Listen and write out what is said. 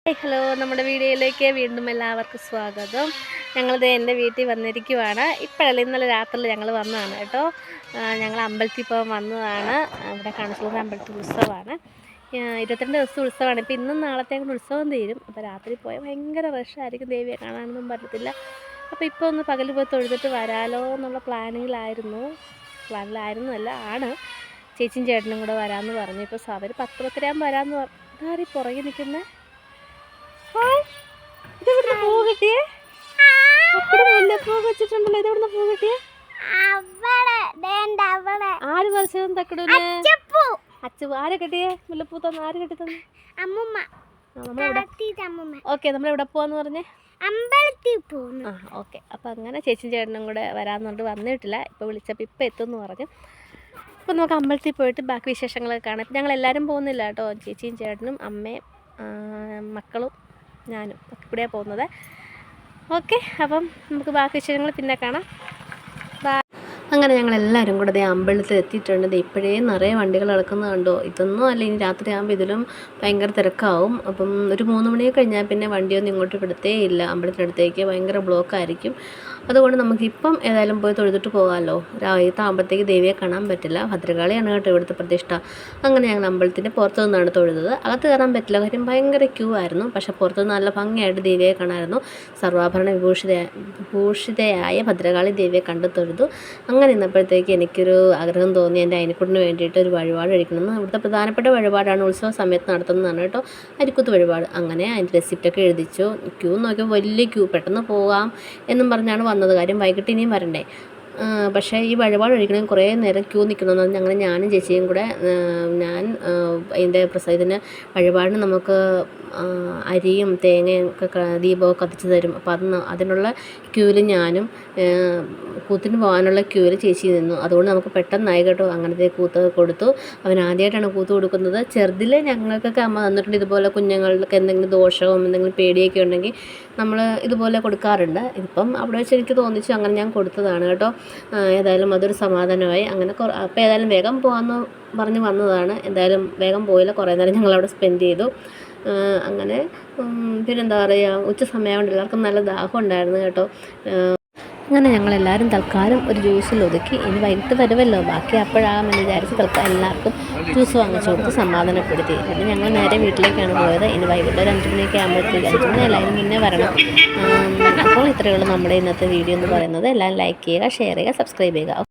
Hello, നമ്മുടെ വീഡിയോയിലേക്ക് വീണ്ടും എല്ലാവർക്കും സ്വാഗതം. ഞങ്ങളിത് എൻ്റെ വീട്ടിൽ വന്നിരിക്കുവാണ്. ഇപ്പോഴല്ല, ഇന്നലെ രാത്രിയിൽ ഞങ്ങൾ വന്നതാണ് കേട്ടോ. ഞങ്ങൾ അമ്പലത്തിൽ പോകാൻ വന്നതാണ്. ഇവിടെ കണസൂർ അമ്പലത്തിൽ ഉത്സവമാണ്. 22 ദിവസം ഉത്സവമാണ്. ഇപ്പോൾ ഇന്നും നാളത്തേക്കും ഉത്സവം തീരും. അപ്പോൾ രാത്രി പോയാൽ ഭയങ്കര റഷായിരിക്കും, ദേവിയെ കാണാനൊന്നും പറ്റത്തില്ല. അപ്പോൾ ഇപ്പോൾ ഒന്ന് പകൽ പോയി തൊഴുതിട്ട് വരാലോ എന്നുള്ള പ്ലാനിലായിരുന്നല്ല ആണ്. ചേച്ചിയും ചേട്ടനും കൂടെ വരാമെന്ന് പറഞ്ഞു. ഇപ്പോൾ അവർ 10-10 വരാമെന്ന് പറഞ്ഞു. ആരീ പുറകെ നിൽക്കുന്നത്? ഇതെവിടുന്ന് പൂ കിട്ടിയേ? മുല്ലപ്പൂ വെച്ചിട്ടുണ്ടല്ലോ. ഇതെവിടുന്ന് പൂ കിട്ടിയേ? ആര് പറിച്ചതും തക്കടൂന്? ആരെ കെട്ടിയേ? മുല്ലപ്പൂ തന്നു ആര് കെട്ടി തന്നു? ഓക്കെ, നമ്മളെവിടെ പോവാന്ന് പറഞ്ഞേ? അമ്പലത്തിൽ പോകുന്നു. ഓക്കെ. അപ്പം അങ്ങനെ ചേച്ചിയും ചേട്ടനും കൂടെ വരാമെന്നുണ്ട്. വന്നിട്ടില്ല. ഇപ്പോൾ വിളിച്ചപ്പോൾ ഇപ്പം എത്തുമെന്ന് പറഞ്ഞു. അപ്പോൾ നമുക്ക് അമ്പലത്തിൽ പോയിട്ട് ബാക്കി വിശേഷങ്ങളൊക്കെ കാണാം. ഇപ്പം ഞങ്ങളെല്ലാവരും പോകുന്നില്ല കേട്ടോ. ചേച്ചിയും ചേട്ടനും അമ്മയും മക്കളും ഞാനും ഒക്കെ കൂടെയാണ് പോകുന്നത്. ഓക്കെ, അപ്പം നമുക്ക് ബാക്കി വിശേഷങ്ങൾ പിന്നെ കാണാം. അങ്ങനെ ഞങ്ങളെല്ലാവരും കൂടെ അമ്പലത്തിൽ എത്തിയിട്ടുണ്ട്. ഇപ്പോഴേ നിറയെ വണ്ടികൾ കിടക്കുന്നത് കണ്ടോ. ഇതൊന്നും അല്ല, ഇനി രാത്രിയാകുമ്പോൾ ഇതിലും ഭയങ്കര തിരക്കാവും. അപ്പം ഒരു 3 മണിയൊക്കെ കഴിഞ്ഞാൽ പിന്നെ വണ്ടിയൊന്നും ഇങ്ങോട്ട് വിടത്തേ ഇല്ല. അമ്പലത്തിനടുത്തേക്ക് ഭയങ്കര ബ്ലോക്കായിരിക്കും. അതുകൊണ്ട് നമുക്കിപ്പം ഏതായാലും പോയി തൊഴുതിട്ട് പോകാമല്ലോ. രാവിലത്താകുമ്പോഴത്തേക്ക് ദേവിയെ കാണാൻ പറ്റില്ല. ഭദ്രകാളിയാണ് കേട്ടോ ഇവിടുത്തെ പ്രതിഷ്ഠ. അങ്ങനെ ഞങ്ങൾ അമ്പലത്തിൻ്റെ പുറത്തു നിന്നാണ് തൊഴുതത്. അകത്ത് കയറാൻ പറ്റില്ല, കാര്യം ഭയങ്കര ക്യൂ ആയിരുന്നു. പക്ഷെ പുറത്ത് നല്ല ഭംഗിയായിട്ട് ദേവിയെ കാണാമായിരുന്നു. സർവാഭരണ വിഭൂഷിതയായ ഭദ്രകാളി ദേവിയെ കണ്ടു തൊഴുതു. അങ്ങനെ ഇന്നപ്പോഴത്തേക്ക് എനിക്കൊരു ആഗ്രഹം തോന്നി, എൻ്റെ അയനക്കുട്ടിന് വേണ്ടിയിട്ട് ഒരു വഴിപാട് കഴിക്കണമെന്ന്. ഇവിടുത്തെ പ്രധാനപ്പെട്ട വഴിപാടാണ്, ഉത്സവ സമയത്ത് നടത്തുന്നതാണ് കേട്ടോ, അരിക്കുത്ത് വഴിപാട്. അങ്ങനെ അതിൻ്റെ റെസിപ്റ്റൊക്കെ എഴുതിച്ചു. ക്യൂ നോക്കിയാൽ വലിയ ക്യൂ, പെട്ടെന്ന് പോകാം എന്നും പറഞ്ഞാണ് വന്നത്. കാര്യം വൈകിട്ട് ഇനിയും വരണ്ടേ. പക്ഷേ ഈ വഴിപാട് കഴിക്കണമെങ്കിൽ കുറേ നേരം ക്യൂ നിൽക്കണമെന്ന് ഞങ്ങൾ ഞാനും ചേച്ചിയും കൂടെ അതിൻ്റെ ഇതിന് വഴിപാടിന് നമുക്ക് അരിയും തേങ്ങയും ഒക്കെ ദീപമൊക്കെ കത്തിച്ച് തരും. അപ്പോൾ അതിനുള്ള ക്യൂവിൽ ഞാനും കൂത്തിന് പോകാനുള്ള ക്യൂവിൽ ചേച്ചി നിന്നു. അതുകൊണ്ട് നമുക്ക് പെട്ടെന്നായി കേട്ടോ. അങ്ങനത്തെ കൂത്ത് കൊടുത്തു. അവൻ ആദ്യമായിട്ടാണ് കൂത്ത് കൊടുക്കുന്നത്. ചെറുതിൽ ഞങ്ങൾക്കൊക്കെ അമ്മ തന്നിട്ടുണ്ട്. ഇതുപോലെ കുഞ്ഞുങ്ങൾക്ക് എന്തെങ്കിലും ദോഷവും എന്തെങ്കിലും പേടിയൊക്കെ ഉണ്ടെങ്കിൽ നമ്മൾ ഇതുപോലെ കൊടുക്കാറുണ്ട്. ഇതിപ്പം അവിടെ വെച്ച് എനിക്ക് തോന്നിച്ചു, അങ്ങനെ ഞാൻ കൊടുത്തതാണ് കേട്ടോ. ഏതായാലും അതൊരു സമാധാനമായി. അങ്ങനെ അപ്പോൾ ഏതായാലും വേഗം പോകാമെന്ന് പറഞ്ഞ് വന്നതാണ്. എന്തായാലും വേഗം പോയില്ല, കുറേ നേരം ഞങ്ങളവിടെ സ്പെൻഡ് ചെയ്തു. അങ്ങനെ പിന്നെന്താ പറയുക, ഉച്ച സമയമായതുകൊണ്ട് എല്ലാവർക്കും നല്ല ദാഹം ഉണ്ടായിരുന്നു കേട്ടോ. അങ്ങനെ ഞങ്ങളെല്ലാവരും തൽക്കാലം ഒരു ജ്യൂസിൽ ഒതുക്കി. ഇനി വൈകിട്ട് വരുമല്ലോ, ബാക്കി അപ്പോഴാകാമെന്ന് വിചാരിച്ച് തൽക്കാലം എല്ലാവർക്കും ജ്യൂസ് വാങ്ങിച്ചു കൊടുത്ത് സമാധാനപ്പെടുത്തി. പിന്നെ ഞങ്ങൾ നേരെ വീട്ടിലേക്കാണ് പോയത്. ഇനി വൈകിട്ട് ഒരു 5 മണിയൊക്കെ ആകുമ്പോഴത്തേക്ക് 5 മണി എല്ലാവരും മുന്നേ വരണം. അപ്പോൾ ഇത്രയേ ഉള്ളൂ നമ്മുടെ ഇന്നത്തെ വീഡിയോ എന്ന് പറയുന്നത്. എല്ലാവരും ലൈക്ക് ചെയ്യുക, ഷെയർ ചെയ്യുക, സബ്സ്ക്രൈബ് ചെയ്യുക.